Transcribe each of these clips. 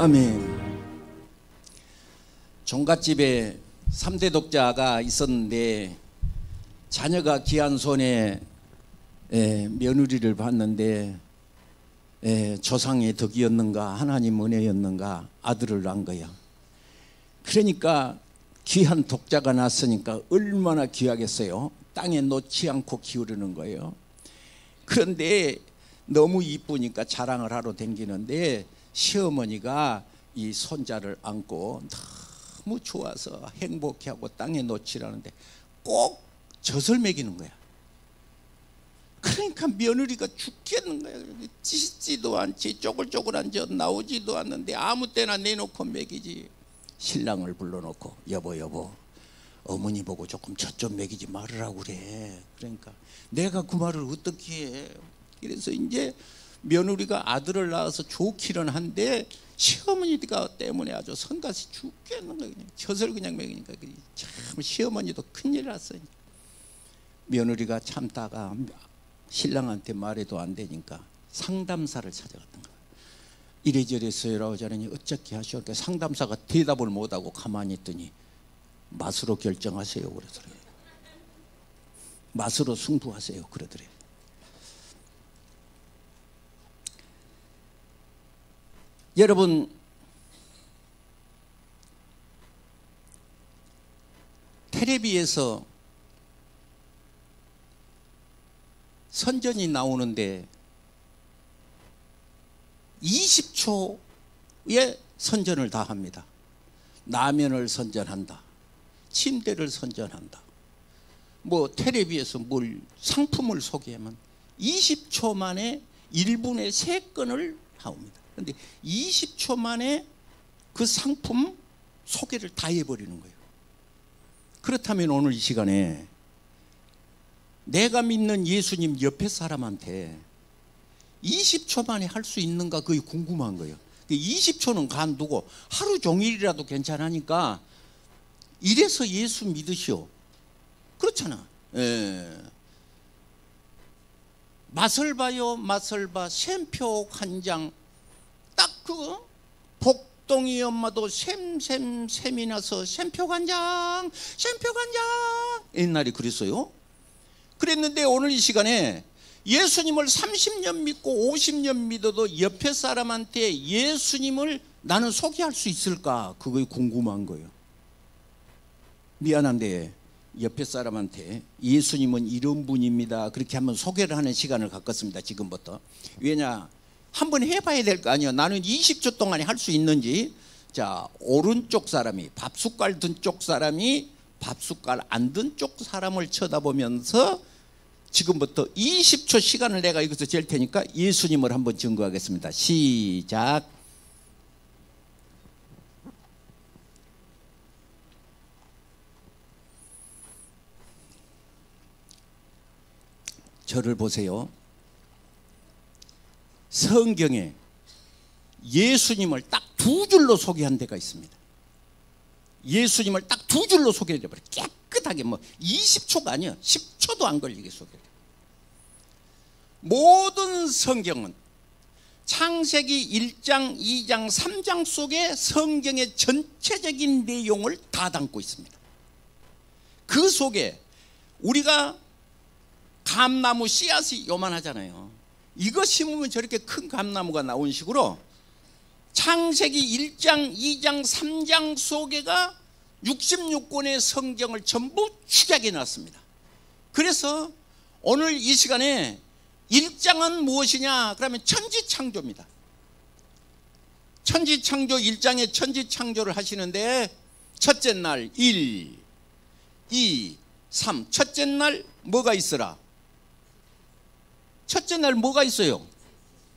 아멘. 종갓집에 3대 독자가 있었는데 자녀가 귀한 손에 며느리를 봤는데 조상의 덕이었는가 하나님 은혜였는가 아들을 낳은 거야. 그러니까 귀한 독자가 났으니까 얼마나 귀하겠어요. 땅에 놓지 않고 키우려는 거예요. 그런데 너무 이쁘니까 자랑을 하러 다니는데 시어머니가 이 손자를 안고 너무 좋아서 행복해하고 땅에 놓치라는데 꼭 젖을 먹이는 거야. 그러니까 며느리가 죽겠는 거야. 짖지도 않지, 쪼글쪼글한 젖 나오지도 않는데 아무 때나 내놓고 먹이지. 신랑을 불러놓고 여보 어머니 보고 조금 젖 좀 먹이지 말으라고 그래. 그러니까 내가 그 말을 어떻게 해. 그래서 이제 며느리가 아들을 낳아서 좋기는 한데 시어머니가 때문에 아주 성가시 죽겠는 거야. 그냥 젖을 그냥 먹이니까 참 시어머니도 큰일 났어요. 며느리가 참다가 신랑한테 말해도 안 되니까 상담사를 찾아갔던 거야. 이래저래 써요라고 저러니 어떻게 하시오. 그러니까 상담사가 대답을 못하고 가만히 있더니 맛으로 결정하세요 그러더래요. 맛으로 승부하세요 그러더래요. 여러분, 텔레비에서 선전이 나오는데 20초의 선전을 다 합니다. 라면을 선전한다, 침대를 선전한다, 뭐 텔레비에서 뭘 상품을 소개하면 20초 만에 1분에 3건을 하옵니다. 그런데 20초 만에 그 상품 소개를 다 해버리는 거예요. 그렇다면 오늘 이 시간에 내가 믿는 예수님 옆에 사람한테 20초 만에 할 수 있는가 그게 궁금한 거예요. 20초는 간두고 하루 종일이라도 괜찮으니까 이래서 예수 믿으시오. 그렇잖아. 맛을 봐요, 맛을 봐. 샘표 한 장. 딱 그거 복동이 엄마도 샘이 나서 샘표 간장 옛날에 그랬어요. 그랬는데 오늘 이 시간에 예수님을 30년 믿고 50년 믿어도 옆에 사람한테 예수님을 나는 소개할 수 있을까? 그거 궁금한 거예요. 미안한데 옆에 사람한테 예수님은 이런 분입니다 그렇게 한번 소개를 하는 시간을 갖겠습니다. 지금부터. 왜냐, 한번 해봐야 될 거 아니에요. 나는 20초 동안에 할 수 있는지. 자, 오른쪽 사람이, 밥숟갈 든 쪽 사람이 밥숟갈 안 든 쪽 사람을 쳐다보면서 지금부터 20초 시간을 내가 여기서 잴 테니까 예수님을 한번 증거하겠습니다. 시작. 저를 보세요. 성경에 예수님을 딱 2줄로 소개한 데가 있습니다. 예수님을 딱 2줄로 소개해버려. 깨끗하게, 뭐 20초가 아니야. 10초도 안 걸리게 소개해. 모든 성경은 창세기 1장, 2장, 3장 속에 성경의 전체적인 내용을 다 담고 있습니다. 그 속에 우리가 감나무 씨앗이 요만하잖아요. 이거 심으면 저렇게 큰 감나무가 나온 식으로 창세기 1장, 2장, 3장 속에가 66권의 성경을 전부 축약해 놨습니다. 그래서 오늘 이 시간에 1장은 무엇이냐? 그러면 천지창조입니다. 천지창조 1장에 천지창조를 하시는데 첫째 날 1, 2, 3. 첫째 날 뭐가 있어라? 첫째 날 뭐가 있어요?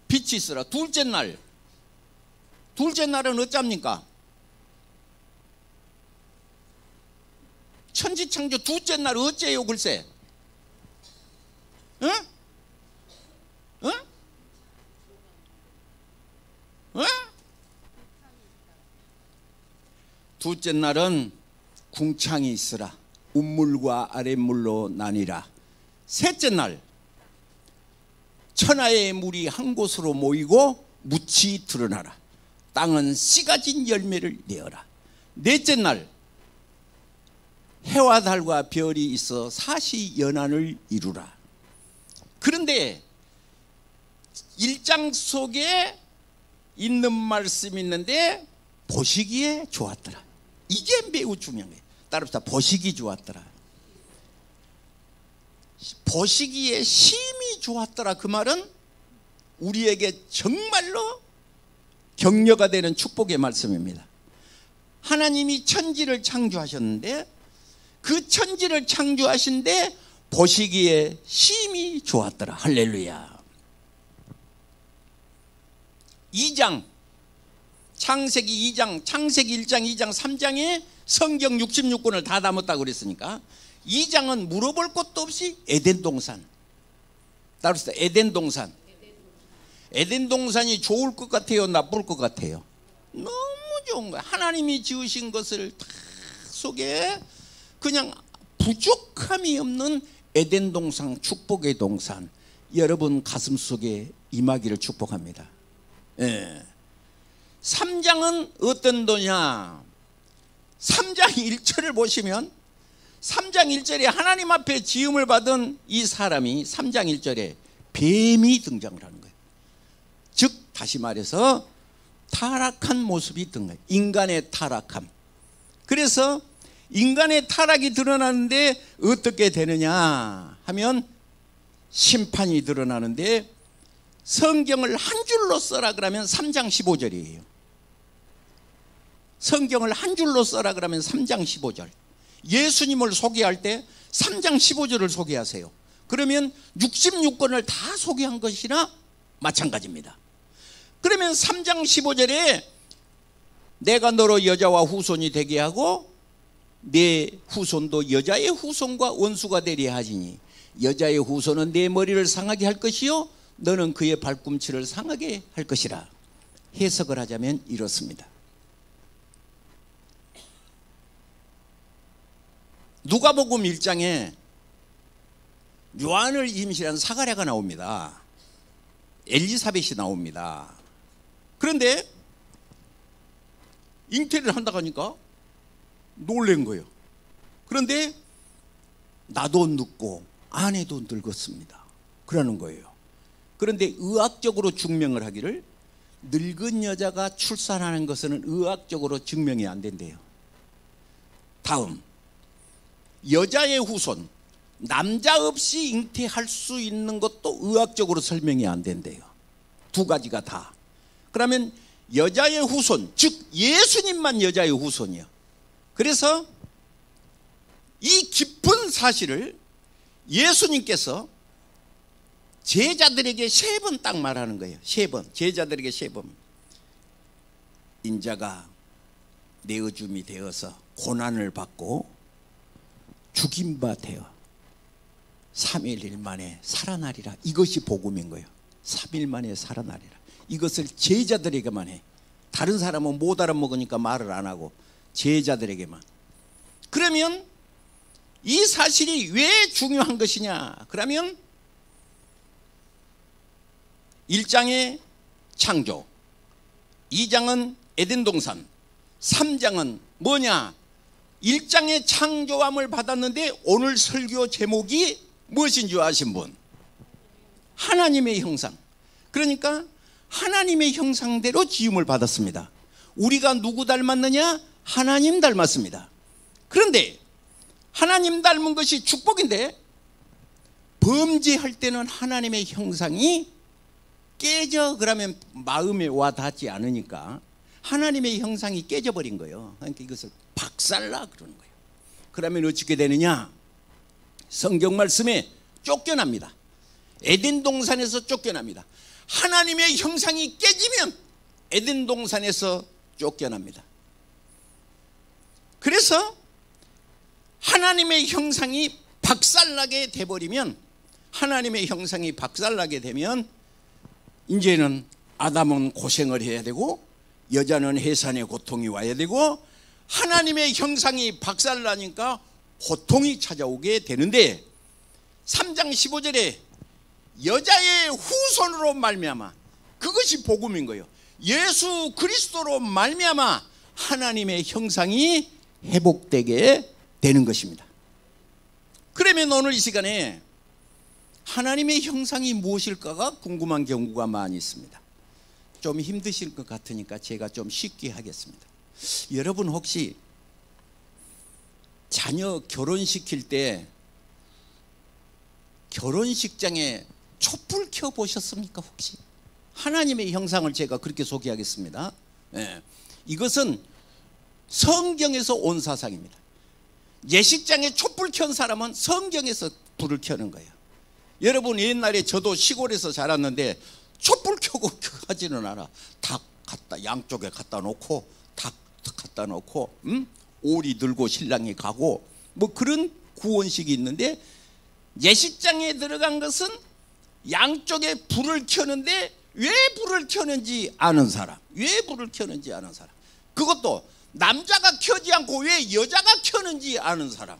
빛이 있어라. 둘째 날은 어쩝니까? 천지창조 둘째 날 어째요 글쎄? 응? 응? 응? 둘째 날은 궁창이 있으라. 웃물과 아랫물로 나뉘라. 셋째 날 천하의 물이 한 곳으로 모이고 묻이 드러나라. 땅은 씨 가진 열매를 내어라. 넷째 날 해와 달과 별이 있어 사시연한을 이루라. 그런데 1장 속에 있는 말씀이 있는데 보시기에 좋았더라. 이게 매우 중요한 거예요. 따라서 보시기 좋았더라. 보시기에 심히 좋았더라. 그 말은 우리에게 정말로 격려가 되는 축복의 말씀입니다. 하나님이 천지를 창조하셨는데 그 천지를 창조하신데 보시기에 심히 좋았더라. 할렐루야. 2장 창세기 2장 창세기 1장 2장 3장에 성경 66권을 다 담았다고 그랬으니까 2장은 물어볼 것도 없이 에덴 동산. 따라서 에덴 동산. 에덴 동산이 좋을 것 같아요, 나쁠 것 같아요? 너무 좋은 거야. 하나님이 지으신 것을 다 속에 그냥 부족함이 없는 에덴 동산, 축복의 동산, 여러분 가슴 속에 임하기를 축복합니다. 예. 3장은 어떤 도냐? 3장 1절을 보시면 3장 1절에 하나님 앞에 지음을 받은 이 사람이 3장 1절에 뱀이 등장을 하는 거예요. 즉 다시 말해서 타락한 모습이 등장해요. 인간의 타락함. 그래서 인간의 타락이 드러나는데 어떻게 되느냐 하면 심판이 드러나는데 성경을 한 줄로 써라 그러면 3장 15절이에요. 성경을 한 줄로 써라 그러면 3장 15절. 예수님을 소개할 때 3장 15절을 소개하세요. 그러면 66권을 다 소개한 것이나 마찬가지입니다. 그러면 3장 15절에 내가 너로 여자와 후손이 되게 하고 내 후손도 여자의 후손과 원수가 되려 하지니 여자의 후손은 내 머리를 상하게 할 것이요 너는 그의 발꿈치를 상하게 할 것이라. 해석을 하자면 이렇습니다. 누가복음 1장에 요한을 임신한 사가랴가 나옵니다. 엘리사벳이 나옵니다. 그런데 잉태를 한다고 하니까 놀란 거예요. 그런데 나도 늙고 아내도 늙었습니다. 그러는 거예요. 그런데 의학적으로 증명을 하기를 늙은 여자가 출산하는 것은 의학적으로 증명이 안 된대요. 다음, 여자의 후손, 남자 없이 잉태할 수 있는 것도 의학적으로 설명이 안 된대요. 두 가지가 다. 그러면 여자의 후손, 즉 예수님만 여자의 후손이요. 그래서 이 깊은 사실을 예수님께서 제자들에게 3번 딱 말하는 거예요. 3번. 제자들에게 3번. 인자가 내어줌이 되어서 고난을 받고 죽임 바 되어 3일 만에 살아나리라. 이것이 복음인 거예요. 3일 만에 살아나리라. 이것을 제자들에게만 해. 다른 사람은 못 알아먹으니까 말을 안 하고 제자들에게만. 그러면 이 사실이 왜 중요한 것이냐? 그러면 1장의 창조, 2장은 에덴 동산, 3장은 뭐냐? 1장의 창조함을 받았는데 오늘 설교 제목이 무엇인 줄 아신 분? 하나님의 형상. 그러니까 하나님의 형상대로 지음을 받았습니다. 우리가 누구 닮았느냐? 하나님 닮았습니다. 그런데 하나님 닮은 것이 축복인데 범죄할 때는 하나님의 형상이 깨져. 그러면 마음에 와 닿지 않으니까 하나님의 형상이 깨져버린 거예요. 그러니까 이것을 박살나 그러는 거예요. 그러면 어떻게 되느냐? 성경 말씀에 쫓겨납니다. 에덴 동산에서 쫓겨납니다. 하나님의 형상이 깨지면 에덴 동산에서 쫓겨납니다. 그래서 하나님의 형상이 박살나게 돼버리면, 하나님의 형상이 박살나게 되면 이제는 아담은 고생을 해야 되고 여자는 해산의 고통이 와야 되고 하나님의 형상이 박살나니까 고통이 찾아오게 되는데 3장 15절에 여자의 후손으로 말미암아, 그것이 복음인 거예요. 예수 그리스도로 말미암아 하나님의 형상이 회복되게 되는 것입니다. 그러면 오늘 이 시간에 하나님의 형상이 무엇일까가 궁금한 경우가 많이 있습니다. 좀 힘드실 것 같으니까 제가 좀 쉽게 하겠습니다. 여러분 혹시 자녀 결혼시킬 때 결혼식장에 촛불 켜보셨습니까? 혹시 하나님의 형상을 제가 그렇게 소개하겠습니다. 이것은 성경에서 온 사상입니다. 예식장에 촛불 켠 사람은 성경에서 불을 켜는 거예요. 여러분 옛날에 저도 시골에서 자랐는데 촛불 켜고 하지는 않아. 닭 갖다 양쪽에 갖다 놓고 닭 갖다 놓고 오리 들고 신랑이 가고 뭐 그런 구원식이 있는데, 예식장에 들어간 것은 양쪽에 불을 켜는데 왜 불을 켜는지 아는 사람, 왜 불을 켜는지 아는 사람, 그것도 남자가 켜지 않고 왜 여자가 켜는지 아는 사람.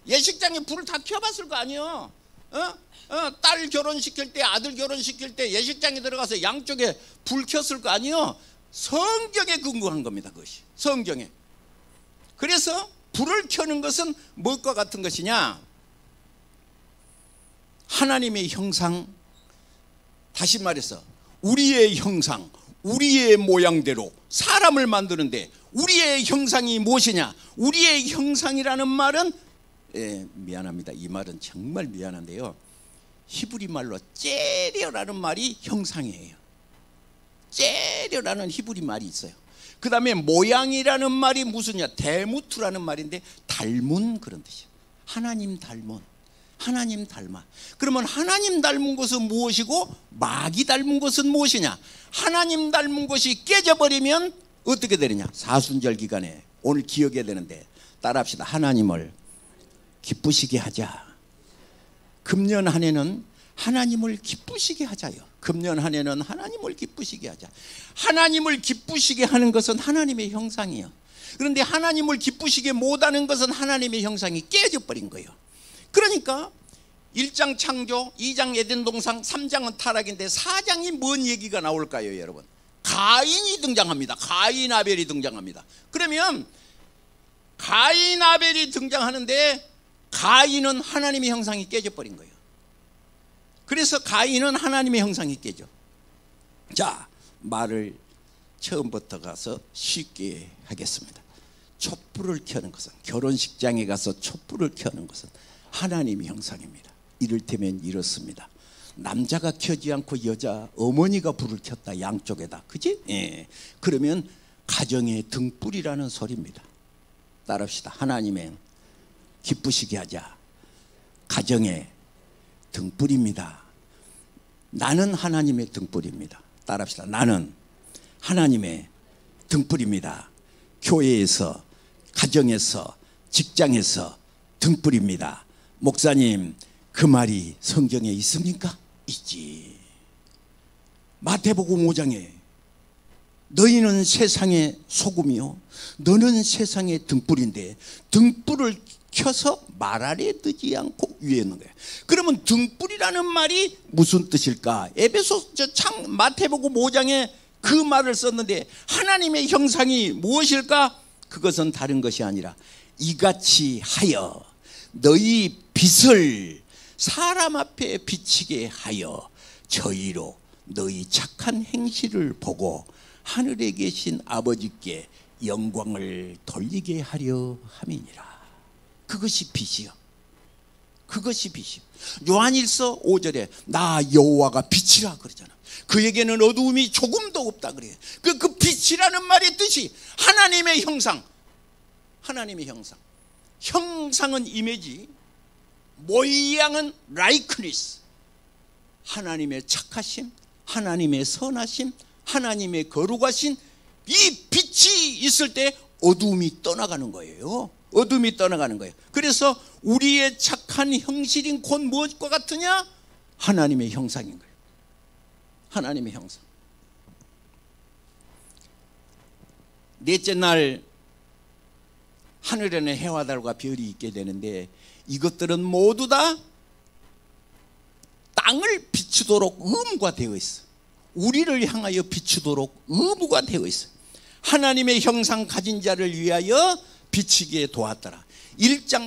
예식장에 불을 다 켜봤을 거 아니에요. 딸 결혼시킬 때, 아들 결혼시킬 때 예식장에 들어가서 양쪽에 불 켰을 거 아니에요. 성경에 근거한 겁니다. 그것이 성경에. 그래서 불을 켜는 것은 무엇과 같은 것이냐, 하나님의 형상, 다시 말해서 우리의 형상, 우리의 모양대로 사람을 만드는데 우리의 형상이 무엇이냐, 우리의 형상이라는 말은 미안합니다. 이 말은 정말 미안한데요, 히브리 말로 째려라는 말이 형상이에요. 째려라는 히브리 말이 있어요. 그 다음에 모양이라는 말이 무슨냐, 데무트라는 말인데 닮은 그런 뜻이에요. 하나님 닮은, 하나님 닮아. 그러면 하나님 닮은 것은 무엇이고 마귀 닮은 것은 무엇이냐, 하나님 닮은 것이 깨져버리면 어떻게 되느냐, 사순절 기간에 오늘 기억해야 되는데 따라합시다. 하나님을 기쁘시게 하자. 금년 한 해는 하나님을 기쁘시게 하자요. 금년 한 해는 하나님을 기쁘시게 하자. 하나님을 기쁘시게 하는 것은 하나님의 형상이에요. 그런데 하나님을 기쁘시게 못하는 것은 하나님의 형상이 깨져버린 거예요. 그러니까 1장 창조, 2장 에덴 동산, 3장은 타락인데 4장이 뭔 얘기가 나올까요? 여러분, 가인이 등장합니다. 가인 아벨이 등장합니다. 그러면 가인 아벨이 등장하는데 가인은 하나님의 형상이 깨져버린 거예요. 그래서 가인은 하나님의 형상이 깨져. 자, 말을 처음부터 가서 쉽게 하겠습니다. 촛불을 켜는 것은, 결혼식장에 가서 촛불을 켜는 것은 하나님의 형상입니다. 이를테면 이렇습니다. 남자가 켜지 않고 여자, 어머니가 불을 켰다, 양쪽에다. 그지? 예. 그러면 가정의 등불이라는 소리입니다. 따라합시다. 하나님의 기쁘시게 하자. 가정의 등불입니다. 나는 하나님의 등불입니다. 따라합시다. 나는 하나님의 등불입니다. 교회에서, 가정에서, 직장에서 등불입니다. 목사님, 그 말이 성경에 있습니까? 있지. 마태복음 5장에 너희는 세상의 소금이요 너는 세상의 등불인데 등불을 켜서 말 아래 두지 않고 위에 있는 거예요. 그러면 등불이라는 말이 무슨 뜻일까? 마태복음 5장에 그 말을 썼는데 하나님의 형상이 무엇일까? 그것은 다른 것이 아니라 이같이 하여 너희 빛을 사람 앞에 비치게 하여 저희로 너희 착한 행실을 보고 하늘에 계신 아버지께 영광을 돌리게 하려 함이니라. 그것이 빛이요. 그것이 빛이요. 요한일서 5절에 나 여호와가 빛이라 그러잖아. 그에게는 어두움이 조금도 없다 그래요. 그 빛이라는 말의 뜻이 하나님의 형상. 하나님의 형상. 형상은 이미지, 모양은 라이크니스. 하나님의 착하심, 하나님의 선하심, 하나님의 거룩하신 이 빛이 있을 때 어두움이 떠나가는 거예요. 어둠이 떠나가는 거예요. 그래서 우리의 착한 형실인 곧 무엇과 같으냐? 하나님의 형상인 거예요. 하나님의 형상. 넷째 날 하늘에는 해와 달과 별이 있게 되는데 이것들은 모두 다 땅을 비추도록 음과 되어 있어. 우리를 향하여 비추도록 의무가 되어 있어요. 하나님의 형상 가진 자를 위하여 비치게 도왔더라.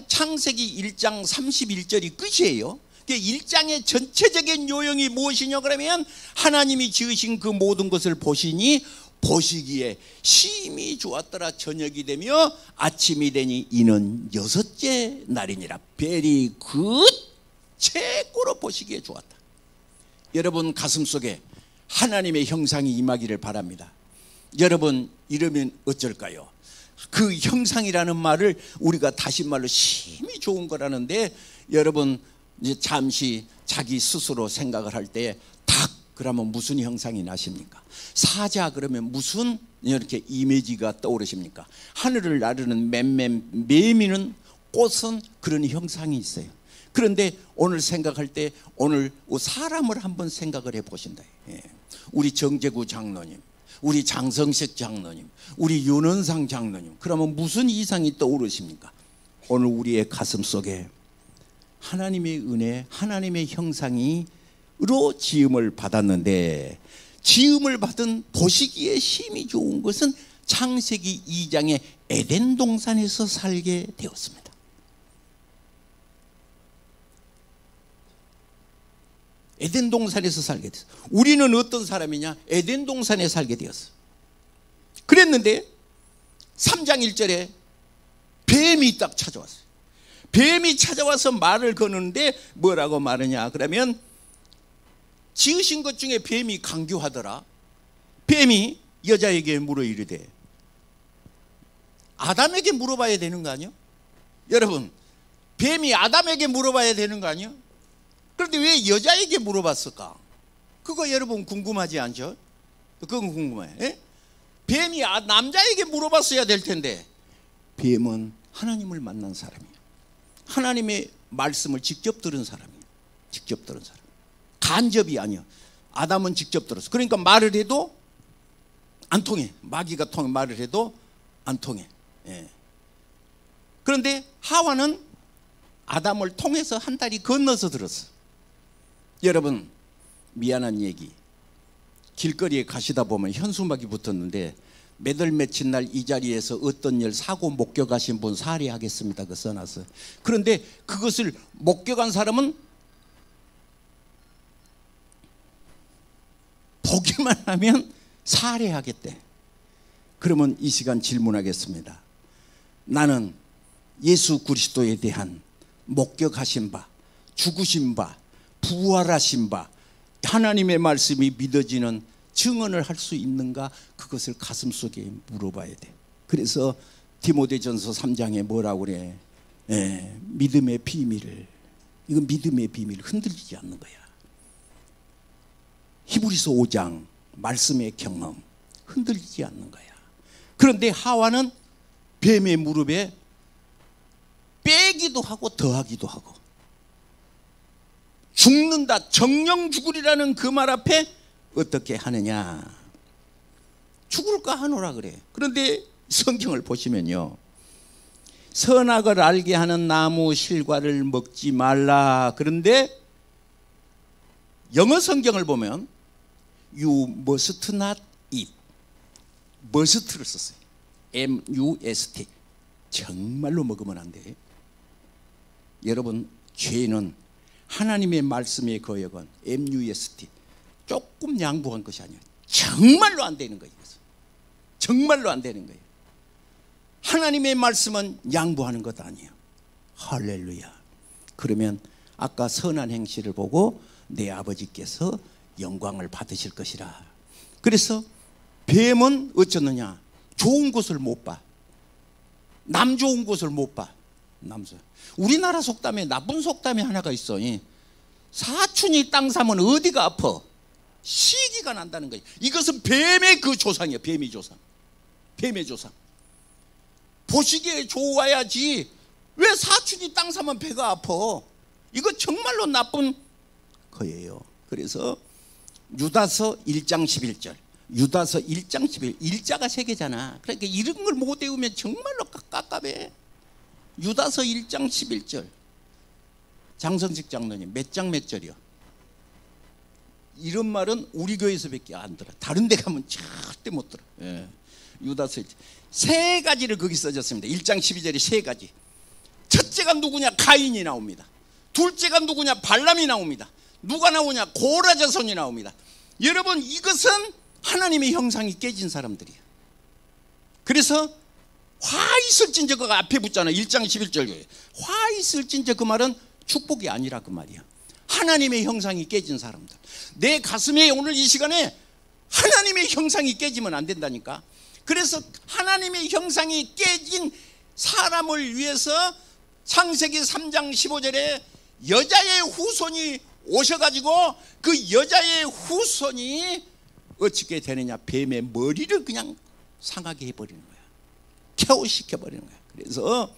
창세기 1장 31절이 끝이에요. 1장의 전체적인 요령이 무엇이냐 그러면 하나님이 지으신 그 모든 것을 보시니 보시기에 심히 좋았더라. 저녁이 되며 아침이 되니 이는 6째 날이니라. Very good. 최고로 보시기에 좋았다. 여러분 가슴속에 하나님의 형상이 임하기를 바랍니다. 여러분 이러면 어쩔까요? 그 형상이라는 말을 우리가 다시 말로 심히 좋은 거라는데, 여러분 이제 잠시 자기 스스로 생각을 할 때 닭 그러면 무슨 형상이 나십니까? 사자 그러면 무슨 이렇게 이미지가 떠오르십니까? 하늘을 나르는 매미는 꽃은 그런 형상이 있어요. 그런데 오늘 생각할 때 오늘 사람을 한번 생각을 해보신다. 우리 정재구 장로님, 우리 장성식 장로님, 우리 윤원상 장로님, 그러면 무슨 이상이 떠오르십니까? 오늘 우리의 가슴 속에 하나님의 은혜, 하나님의 형상으로 지음을 받았는데, 지음을 받은 보시기에 힘이 좋은 것은 창세기 2장의 에덴 동산에서 살게 되었습니다. 에덴 동산에서 살게 됐어요. 우리는 어떤 사람이냐? 에덴 동산에 살게 되었어요. 그랬는데 3장 1절에 뱀이 딱 찾아왔어요. 뱀이 찾아와서 말을 거는데 뭐라고 말하냐 그러면, 지으신 것 중에 뱀이 강교하더라. 뱀이 여자에게 물어 이르되, 아담에게 물어봐야 되는 거 아니요? 여러분 뱀이 아담에게 물어봐야 되는 거 아니요? 그런데 왜 여자에게 물어봤을까? 그거 여러분 궁금하지 않죠? 그건 궁금해요. 예? 뱀이 남자에게 물어봤어야 될 텐데, 뱀은 하나님을 만난 사람이에요. 하나님의 말씀을 직접 들은 사람이에요. 직접 들은 사람. 간접이 아니야. 아담은 직접 들었어. 그러니까 말을 해도 안 통해. 마귀가 말을 해도 안 통해. 예. 그런데 하와는 아담을 통해서 한 다리 건너서 들었어. 여러분 미안한 얘기, 길거리에 가시다 보면 현수막이 붙었는데 몇월 며칠 날 이 자리에서 어떤 일 사고 목격하신 분 살해하겠습니다 그 써놨어요. 그런데 그것을 목격한 사람은 보기만 하면 살해하겠대. 그러면 이 시간 질문하겠습니다. 나는 예수 그리스도에 대한 목격하신 바, 죽으신 바, 부활하신 바, 하나님의 말씀이 믿어지는 증언을 할 수 있는가? 그것을 가슴속에 물어봐야 돼. 그래서 디모데전서 3장에 뭐라고 그래? 믿음의 비밀을, 이건 믿음의 비밀, 흔들리지 않는 거야. 히브리서 5장 말씀의 경험, 흔들리지 않는 거야. 그런데 하와는 뱀의 무릎에 빼기도 하고 더하기도 하고, 죽는다, 정령 죽으리라는 그 말 앞에 어떻게 하느냐? 죽을까 하노라 그래. 그런데 성경을 보시면요, 선악을 알게 하는 나무 실과를 먹지 말라. 그런데 영어 성경을 보면 You must not eat, must를 썼어요. M-U-S-T. 정말로 먹으면 안 돼. 여러분 죄는 하나님의 말씀의 거역은 M-U-S-T, 조금 양보한 것이 아니에요. 정말로 안 되는 거예요. 정말로 안 되는 거예요. 하나님의 말씀은 양보하는 것 아니에요. 할렐루야. 그러면 아까 선한 행실을 보고 내 아버지께서 영광을 받으실 것이라. 그래서 뱀은 어쩌느냐? 좋은 것을 못 봐. 남 좋은 것을 못 봐. 우리나라 속담에 나쁜 속담이 하나가 있어. 사춘이 땅 사면 어디가 아파? 시기가 난다는 거예요. 이것은 뱀의 그 조상이에요. 뱀의 조상. 뱀의 조상. 보시기에 좋아야지 왜 사춘이 땅 사면 배가 아파? 이거 정말로 나쁜 거예요. 그래서 유다서 1장 11절, 유다서 1장 11절, 일자가 세 개잖아. 그러니까 이런 걸 못 외우면 정말로 깝깝해. 유다서 1장 11절. 장성식 장로님 몇 장 몇 절이요? 이런 말은 우리 교회에서밖에 안 들어. 다른 데 가면 절대 못 들어. 예. 유다서 세 가지를 거기 써졌습니다. 1장 12절에 세 가지. 첫째가 누구냐? 가인이 나옵니다. 둘째가 누구냐? 발람이 나옵니다. 누가 나오냐? 고라 자손이 나옵니다. 여러분, 이것은 하나님의 형상이 깨진 사람들이에요. 그래서 화 있을진저, 그 앞에 붙잖아요. 1장 11절. 화 있을진저, 그 말은 축복이 아니라 그 말이야. 하나님의 형상이 깨진 사람들. 내 가슴에 오늘 이 시간에 하나님의 형상이 깨지면 안 된다니까. 그래서 하나님의 형상이 깨진 사람을 위해서 창세기 3장 15절에 여자의 후손이 오셔가지고 그 여자의 후손이 어떻게 되느냐? 뱀의 머리를 그냥 상하게 해버리는 거야. 켜시켜버리는 거야. 그래서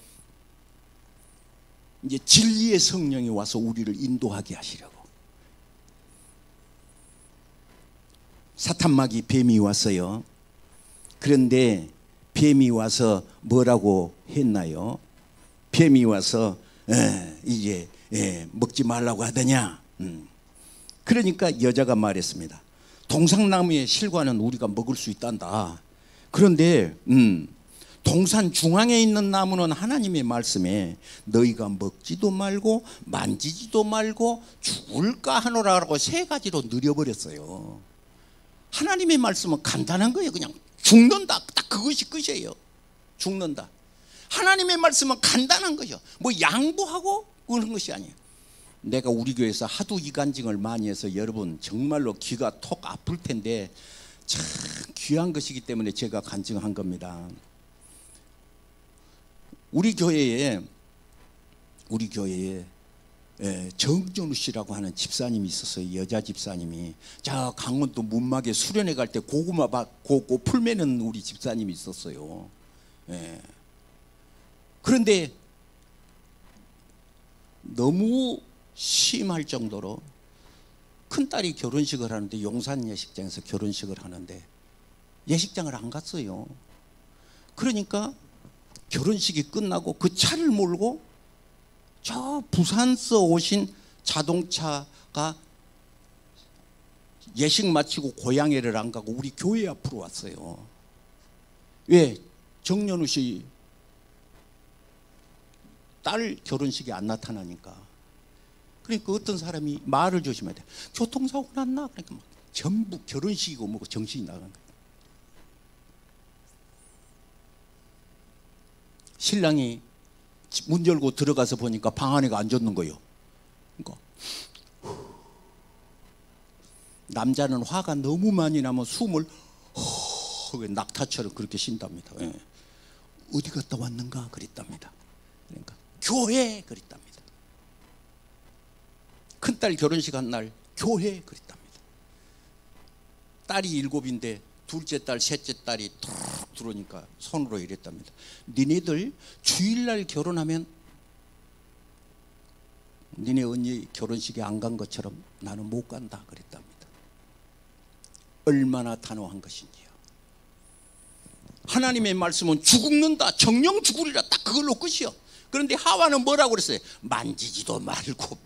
이제 진리의 성령이 와서 우리를 인도하게 하시려고. 사탄마귀 뱀이 왔어요. 그런데 뱀이 와서 뭐라고 했나요? 뱀이 와서 이제 먹지 말라고 하더냐. 그러니까 여자가 말했습니다. 동상나무의 실과는 우리가 먹을 수 있단다. 그런데 동산 중앙에 있는 나무는 하나님의 말씀에 너희가 먹지도 말고 만지지도 말고 죽을까 하노라라고 세 가지로 늘려버렸어요. 하나님의 말씀은 간단한 거예요. 그냥 죽는다, 딱 그것이 끝이에요. 죽는다. 하나님의 말씀은 간단한 거죠. 뭐 양보하고 그런 것이 아니에요. 내가 우리 교회에서 하도 이 간증을 많이 해서 여러분 정말로 귀가 톡 아플 텐데 참 귀한 것이기 때문에 제가 간증한 겁니다. 우리 교회에 정전우 씨라고 하는 집사님이 있었어요. 여자 집사님이. 자, 강원도 문막에 수련회 갈 때 고구마 고 풀 매는 우리 집사님이 있었어요. 그런데 너무 심할 정도로 큰딸이 결혼식을 하는데, 용산 예식장에서 결혼식을 하는데 예식장을 안 갔어요. 그러니까 결혼식이 끝나고 그 차를 몰고 저 부산서 오신 자동차가 예식 마치고 고향에를 안 가고 우리 교회 앞으로 왔어요. 왜? 정연우 씨 딸 결혼식이 안 나타나니까. 그러니까 어떤 사람이 말을 조심해야 돼. 교통사고 났나? 그러니까 막 전부 결혼식이고 뭐고 정신이 나간 거예요. 신랑이 문 열고 들어가서 보니까 방 안에가 앉았는 거예요. 그러니까 남자는 화가 너무 많이 나면 숨을 낙타처럼 그렇게 쉰답니다. 어디 갔다 왔는가 그랬답니다. 그러니까 교회 그랬답니다. 큰딸 결혼식 한 날 교회 그랬답니다. 딸이 7인데 둘째 딸, 셋째 딸이 툭 들어오니까 손으로 이랬답니다. 니네들 주일날 결혼하면 니네 언니 결혼식에 안 간 것처럼 나는 못 간다 그랬답니다. 얼마나 단호한 것인지요. 하나님의 말씀은 죽는다, 정령 죽으리라, 딱 그걸로 끝이요. 그런데 하와는 뭐라고 그랬어요? 만지지도 말고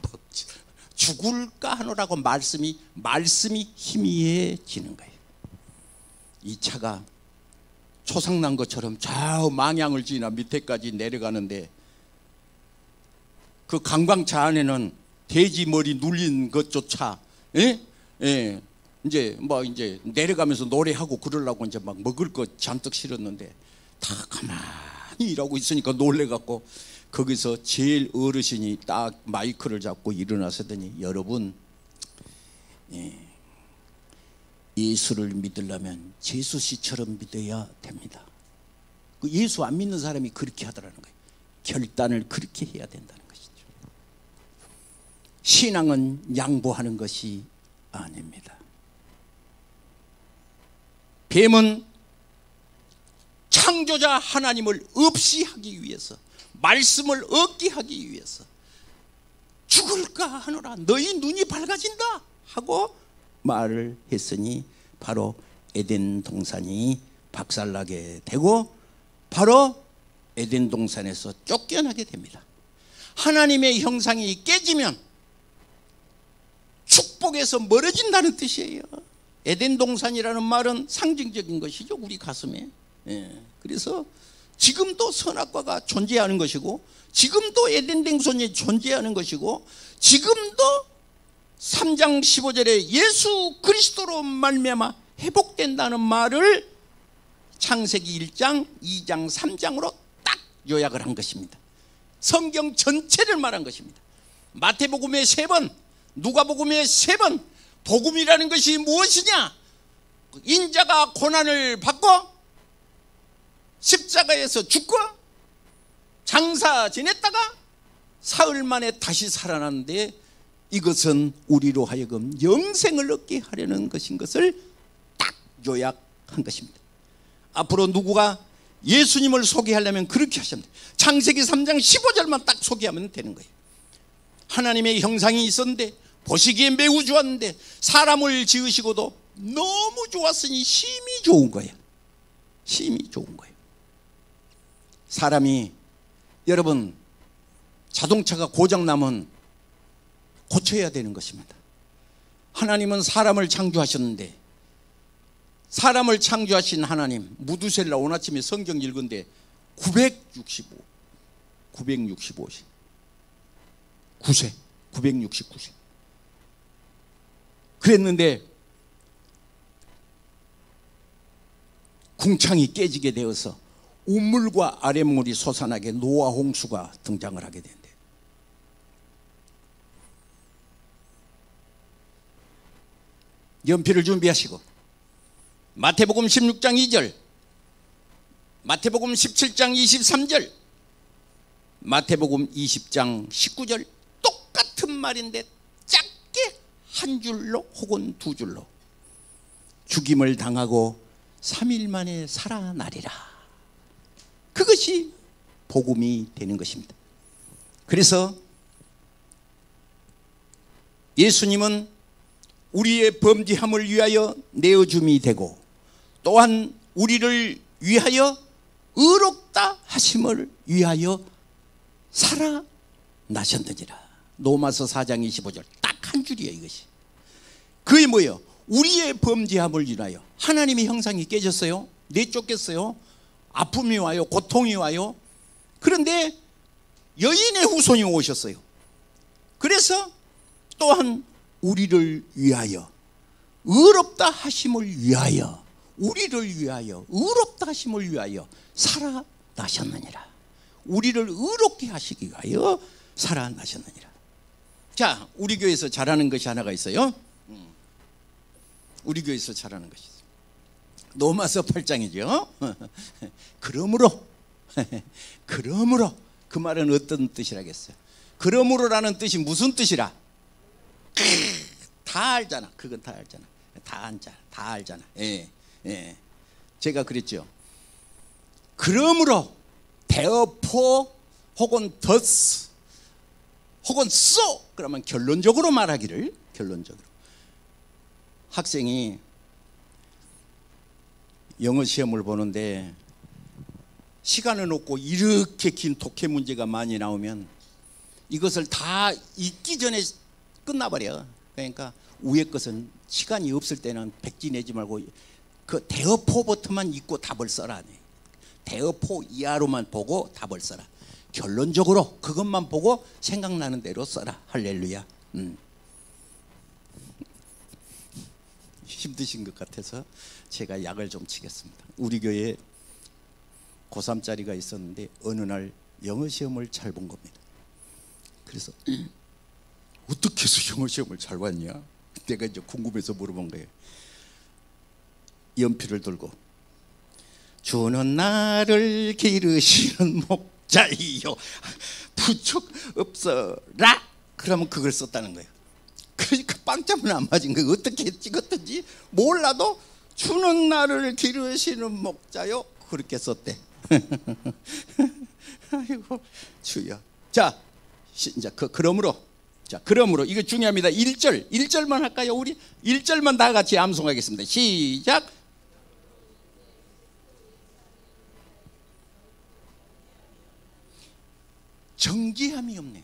죽을까 하노라고 말씀이 희미해지는 거예요. 이 차가 초상난 것처럼 좌우 망향을 지나 밑에까지 내려가는데 그 관광차 안에는 돼지 머리 눌린 것조차 이제 내려가면서 노래하고 그러려고 이제 막 먹을 것 잔뜩 실었는데 다 가만히 일하고 있으니까 놀래갖고 거기서 제일 어르신이 딱 마이크를 잡고 일어나서더니 여러분, 예수를 믿으려면 제수 씨처럼 믿어야 됩니다. 그 예수 안 믿는 사람이 그렇게 하더라는 거예요. 결단을 그렇게 해야 된다는 것이죠. 신앙은 양보하는 것이 아닙니다. 뱀은 창조자 하나님을 없이 하기 위해서, 말씀을 얻게 하기 위해서 죽을까 하노라, 너희 눈이 밝아진다 하고 말을 했으니 바로 에덴 동산이 박살나게 되고 바로 에덴 동산에서 쫓겨나게 됩니다. 하나님의 형상이 깨지면 축복 축복에서 멀어진다는 뜻이에요. 에덴 동산이라는 말은 상징적인 것이죠, 우리 가슴에. 예. 그래서 지금도 선악과가 존재하는 것이고, 지금도 에덴 동산이 존재하는 것이고, 지금도 3장 15절에 예수 그리스도로 말미암아 회복된다는 말을 창세기 1장, 2장, 3장으로 딱 요약을 한 것입니다. 성경 전체를 말한 것입니다. 마태복음에 3번, 누가복음에 3번, 복음이라는 것이 무엇이냐? 인자가 고난을 받고 십자가에서 죽고 장사 지냈다가 사흘 만에 다시 살아났는데, 이것은 우리로 하여금 영생을 얻게 하려는 것인 것을 딱 요약한 것입니다. 앞으로 누구가 예수님을 소개하려면 그렇게 하시면 돼요. 창세기 3장 15절만 딱 소개하면 되는 거예요. 하나님의 형상이 있었는데, 보시기에 매우 좋았는데, 사람을 지으시고도 너무 좋았으니 심히 좋은 거예요. 심히 좋은 거예요. 사람이, 여러분, 자동차가 고장나면 고쳐야 되는 것입니다. 하나님은 사람을 창조하셨는데, 사람을 창조하신 하나님, 무두셀라 오늘 아침에 성경 읽은데 969세 969세 그랬는데 궁창이 깨지게 되어서 우물과 아랫물이 솟아나게 노아 홍수가 등장을 하게 된대. 연필을 준비하시고 마태복음 16장 2절, 마태복음 17장 23절, 마태복음 20장 19절 똑같은 말인데 짧게 한 줄로 혹은 두 줄로, 죽임을 당하고 3일 만에 살아나리라. 그것이 복음이 되는 것입니다. 그래서 예수님은 우리의 범죄함을 위하여 내어줌이 되고, 또한 우리를 위하여 의롭다 하심을 위하여 살아나셨느니라. 로마서 4장 25절 딱 한 줄이에요. 이것이 그게 뭐예요? 우리의 범죄함을 인하여. 하나님의 형상이 깨졌어요. 내쫓겼어요. 아픔이 와요. 고통이 와요. 그런데 여인의 후손이 오셨어요. 그래서 또한 우리를 위하여 의롭다 하심을 위하여, 우리를 위하여 의롭다 하심을 위하여 살아나셨느니라. 우리를 의롭게 하시기 위하여 살아나셨느니라. 자, 우리 교회에서 잘하는 것이 하나가 있어요. 우리 교회에서 잘하는 것이 있어요. 로마서 8장이죠. 그러므로 그러므로, 그 말은 어떤 뜻이라겠어요? 그러므로라는 뜻이 무슨 뜻이라? 다 알잖아. 그건 다 알잖아. 다 알잖아. 예, 예. 제가 그랬죠. 그러므로, therefore 혹은 thus 혹은 so, 그러면 결론적으로 말하기를, 결론적으로. 학생이 영어 시험을 보는데 시간은 없고 이렇게 긴 독해 문제가 많이 나오면 이것을 다 읽기 전에 끝나버려. 그러니까 위에 것은 시간이 없을 때는 백지 내지 말고 그 대어포부터만 읽고 답을 써라. 대어포 이하로만 보고 답을 써라. 결론적으로 그것만 보고 생각나는 대로 써라. 할렐루야. 힘드신 것 같아서 제가 약을 좀 치겠습니다. 우리 교회에 고3짜리가 있었는데 어느 날 영어 시험을 잘 본 겁니다. 그래서 어떻게 해서 영어 시험을 잘 봤냐? 내가 이제 궁금해서 물어본 거예요. 연필을 들고, 주는 나를 기르시는 목자이요 부족 없어라. 그러면 그걸 썼다는 거예요. 그러니까 빵점은 안 맞은 거예요. 어떻게 찍었든지 몰라도 주는 나를 기르시는 목자요 그렇게 썼대. 아이고 주여. 자, 이제 그러므로, 자, 그러므로 이거 중요합니다. 1절만 할까요? 우리 1절만 다 같이 암송하겠습니다. 시작. 정죄함이 없네.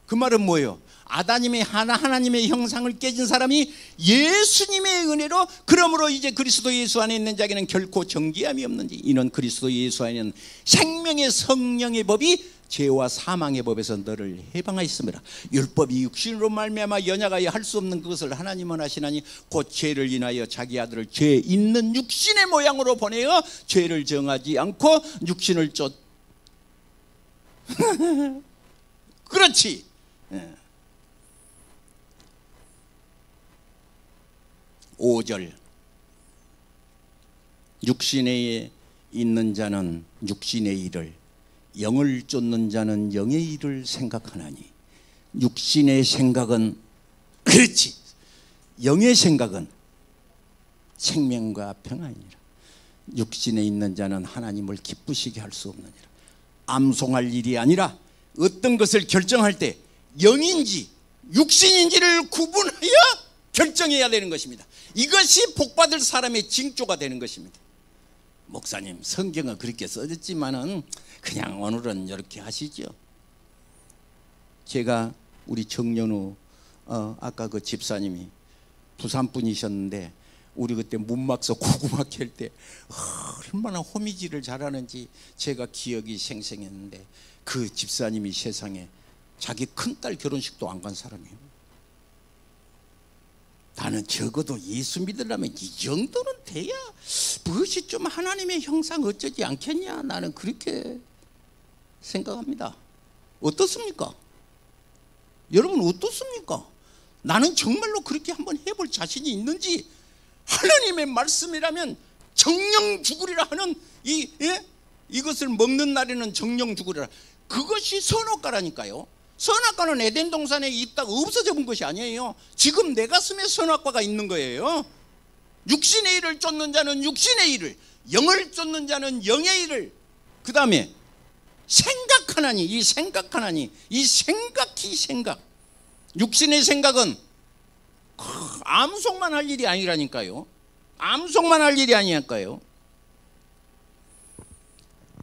그 말은 뭐예요? 하나님의 형상을 깨진 사람이 예수님의 은혜로, 그러므로 이제 그리스도 예수 안에 있는 자에게는 결코 정죄함이 없는지, 이는 그리스도 예수 안에 있는 생명의 성령의 법이 죄와 사망의 법에서 너를 해방하였습니다. 율법이 육신으로 말미암아 연약하여 할 수 없는 그것을 하나님은 하시나니 곧 죄를 인하여 자기 아들을 죄 있는 육신의 모양으로 보내어 죄를 정하지 않고 육신을 쫓 그렇지. 5절, 육신에 있는 자는 육신의 일을, 영을 쫓는 자는 영의 일을 생각하나니. 육신의 생각은, 그렇지, 영의 생각은 생명과 평안이라. 육신에 있는 자는 하나님을 기쁘시게 할 수 없느니라. 암송할 일이 아니라 어떤 것을 결정할 때 영인지 육신인지를 구분하여 결정해야 되는 것입니다. 이것이 복받을 사람의 징조가 되는 것입니다. 목사님, 성경은 그렇게 써졌지만은 그냥 오늘은 이렇게 하시죠. 제가 우리 정연우 아까 그 집사님이 부산 분이셨는데, 우리 그때 문막서 고구마 캘 때 얼마나 호미질을 잘하는지 제가 기억이 생생했는데, 그 집사님이 세상에 자기 큰딸 결혼식도 안 간 사람이에요. 나는 적어도 예수 믿으려면 이 정도는 돼야 무엇이 좀 하나님의 형상 어쩌지 않겠냐, 나는 그렇게 생각합니다. 어떻습니까? 여러분 어떻습니까? 나는 정말로 그렇게 한번 해볼 자신이 있는지, 하나님의 말씀이라면 정령 죽으리라 하는 이것을 먹는 날에는 정령 죽으리라, 그것이 선악과라니까요. 선악과는 에덴 동산에 있다가 없어져 본 것이 아니에요. 지금 내 가슴에 선악과가 있는 거예요. 육신의 일을 쫓는 자는 육신의 일을, 영을 쫓는 자는 영의 일을, 그 다음에 생각하나니, 이 생각하나니, 이 생각이 생각. 육신의 생각은 암송만 할 일이 아니라니까요. 암송만 할 일이 아니니까요.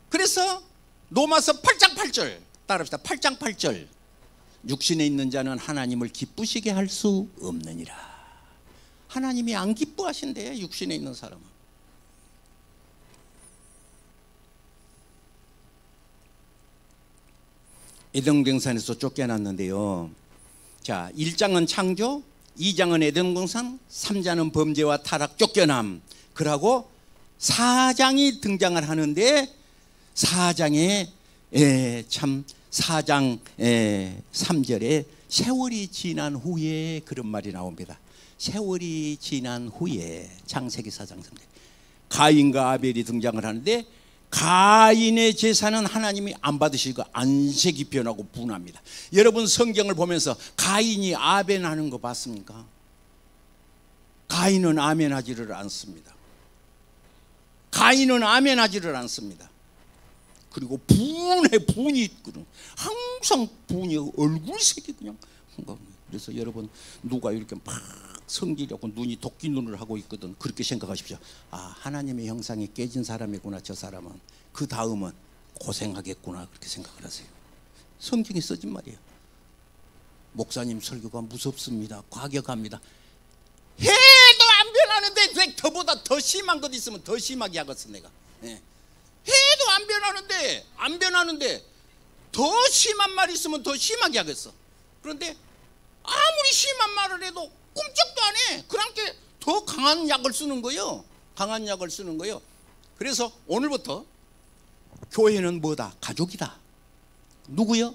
그래서 로마서 8장 8절 따라합시다. 8장 8절, 육신에 있는 자는 하나님을 기쁘시게 할 수 없느니라. 하나님이 안 기뻐하신대요, 육신에 있는 사람은. 에덴 동산에서 쫓겨났는데요. 자, 1장은 창조, 2장은 에덴 동산, 3장은 범죄와 타락, 쫓겨남. 그러고 4장이 등장을 하는데, 4장에 4장 3절에 세월이 지난 후에 그런 말이 나옵니다. 세월이 지난 후에, 창세기 4장 3절, 가인과 아벨이 등장을 하는데, 가인의 제사는 하나님이 안 받으시고 안색이 변하고 분합니다. 여러분 성경을 보면서 가인이 아멘 하는 거 봤습니까? 가인은 아멘 하지를 않습니다. 가인은 아멘 하지를 않습니다. 그리고 분이 항상 분이 얼굴색이 그냥. 그래서 여러분, 누가 이렇게 막 성질하고 눈이 도끼 눈을 하고 있거든, 그렇게 생각하십시오. 아, 하나님의 형상이 깨진 사람이구나, 저 사람은. 그 다음은 고생하겠구나, 그렇게 생각을 하세요. 성경에 써진 말이에요. 목사님 설교가 무섭습니다, 과격합니다. 해도 안 변하는데 왜 저보다 더 심한 것 있으면 더 심하게 하겠어 내가. 해도 안 변하는데 더 심한 말 있으면 더 심하게 하겠어. 그런데 아무리 심한 말을 해도 꼼짝도 안 해. 그러니까 더 강한 약을 쓰는 거예요. 강한 약을 쓰는 거예요. 그래서 오늘부터 교회는 뭐다? 가족이다. 누구요?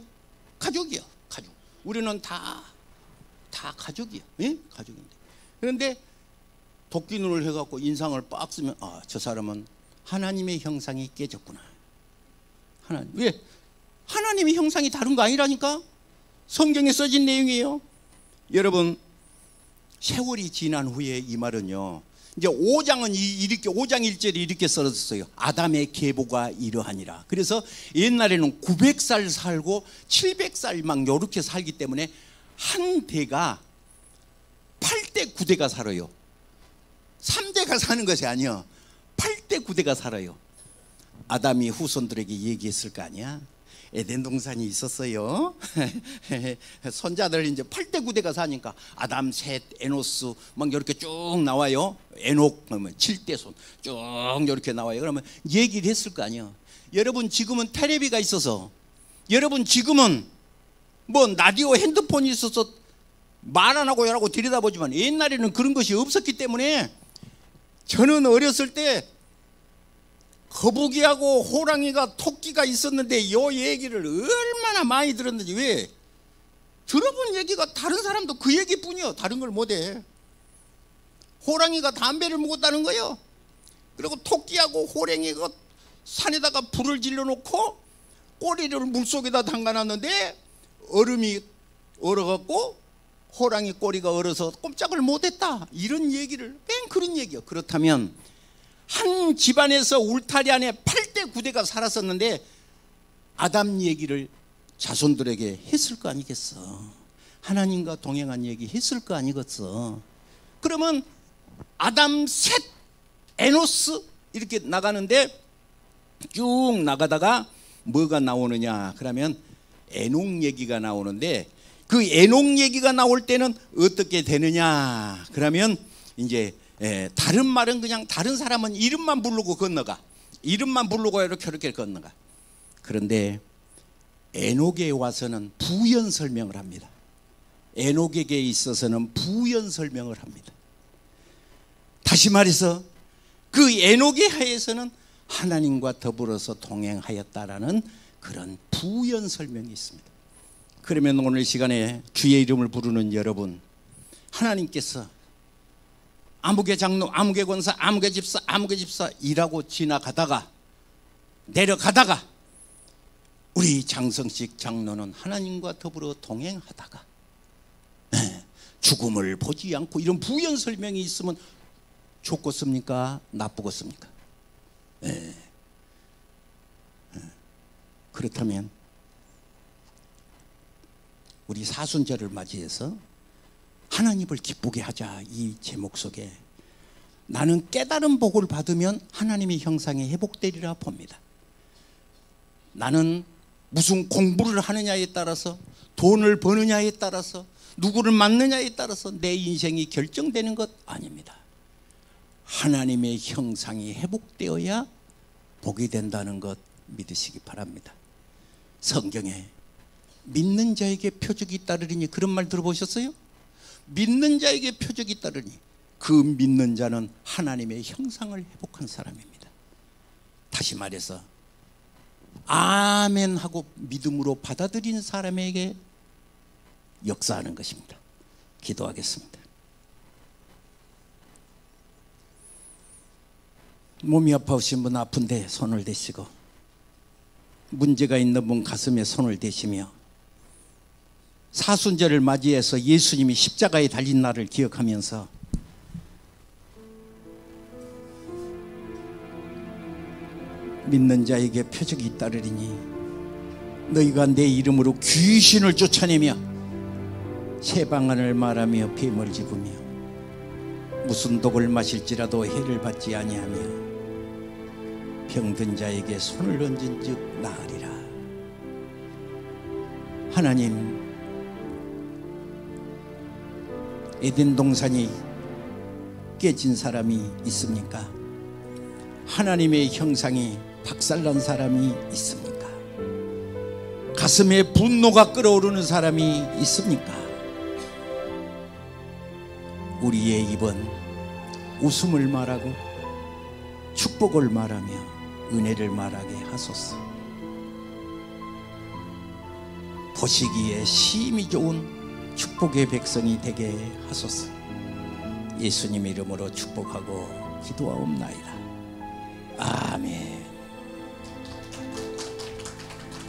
가족이요. 가족. 우리는 다 가족이요. 예? 가족인데. 그런데 도끼 눈을 해갖고 인상을 빡 쓰면, 아, 저 사람은 하나님의 형상이 깨졌구나. 왜? 하나님의 형상이 다른 거 아니라니까? 성경에 써진 내용이에요. 여러분, 세월이 지난 후에, 이 말은요, 이제 5장은 이렇게, 5장 1절이 이렇게 써졌어요. 아담의 계보가 이러하니라. 그래서 옛날에는 900살 살고 700살 막 요렇게 살기 때문에 한 대가 8대 9대가 살아요. 3대가 사는 것이 아니야. 8대 9대가 살아요. 아담이 후손들에게 얘기했을 거 아니야. 에덴 동산이 있었어요. 손자들 이제 8대 9대가 사니까 아담, 셋, 에노스 막 이렇게 쭉 나와요. 에녹 그러면 7대 손 쭉 이렇게 나와요. 그러면 얘기를 했을 거 아니에요. 여러분 지금은 텔레비가 있어서, 여러분 지금은 뭐 라디오, 핸드폰이 있어서 말 안 하고 여라고 들여다보지만, 옛날에는 그런 것이 없었기 때문에 저는 어렸을 때 거북이하고 호랑이가, 토끼가 있었는데 요 얘기를 얼마나 많이 들었는지. 왜? 들어본 얘기가 다른 사람도 그 얘기뿐이요. 다른 걸 못해. 호랑이가 담배를 묵었다는 거예요. 그리고 토끼하고 호랑이가 산에다가 불을 질러놓고 꼬리를 물속에다 담가놨는데 얼음이 얼어갖고 호랑이 꼬리가 얼어서 꼼짝을 못했다. 이런 얘기를, 맨 그런 얘기요. 그렇다면 한 집안에서 울타리 안에 8대 9대가 살았었는데 아담 얘기를 자손들에게 했을 거 아니겠어. 하나님과 동행한 얘기 했을 거 아니겠어. 그러면 아담, 셋, 에노스 이렇게 나가는데 쭉 나가다가 뭐가 나오느냐 그러면 에녹 얘기가 나오는데, 그 에녹 얘기가 나올 때는 어떻게 되느냐 그러면 이제 다른 말은 그냥 다른 사람은 이름만 부르고 건너가. 이름만 부르고 이렇게 건너가. 그런데 에녹에 와서는 부연 설명을 합니다. 에녹에게 있어서는 부연 설명을 합니다. 다시 말해서 그 에녹의 하에서는 하나님과 더불어서 동행하였다라는 그런 부연 설명이 있습니다. 그러면 오늘 시간에 주의 이름을 부르는 여러분, 하나님께서 아무개 장로, 아무개 권사, 아무개 집사 일하고 지나가다가 내려가다가 우리 장성식 장로는 하나님과 더불어 동행하다가 죽음을 보지 않고, 이런 부연 설명이 있으면 좋겠습니까? 나쁘겠습니까? 그렇다면 우리 사순절을 맞이해서 하나님을 기쁘게 하자, 이 제목 속에 나는 깨달은 복을 받으면 하나님의 형상이 회복되리라 봅니다. 나는 무슨 공부를 하느냐에 따라서, 돈을 버느냐에 따라서, 누구를 만느냐에 따라서 내 인생이 결정되는 것 아닙니다. 하나님의 형상이 회복되어야 복이 된다는 것 믿으시기 바랍니다. 성경에 믿는 자에게 표적이 따르리니, 그런 말 들어보셨어요? 믿는 자에게 표적이 따르니, 그 믿는 자는 하나님의 형상을 회복한 사람입니다. 다시 말해서 아멘 하고 믿음으로 받아들이는 사람에게 역사하는 것입니다. 기도하겠습니다. 몸이 아파오신 분, 아픈데 손을 대시고, 문제가 있는 분 가슴에 손을 대시며, 사순절을 맞이해서 예수님이 십자가에 달린 날을 기억하면서 믿는 자에게 표적이 따르리니 너희가 내 이름으로 귀신을 쫓아내며 새방언을 말하며 뱀을 집으며 무슨 독을 마실지라도 해를 받지 아니하며 병든 자에게 손을 얹은 즉 나으리라. 하나님, 에덴 동산이 깨진 사람이 있습니까? 하나님의 형상이 박살난 사람이 있습니까? 가슴에 분노가 끓어오르는 사람이 있습니까? 우리의 입은 웃음을 말하고 축복을 말하며 은혜를 말하게 하소서. 보시기에 심히 좋은 축복의 백성이 되게 하소서. 예수님 이름으로 축복하고 기도하옵나이다. 아멘.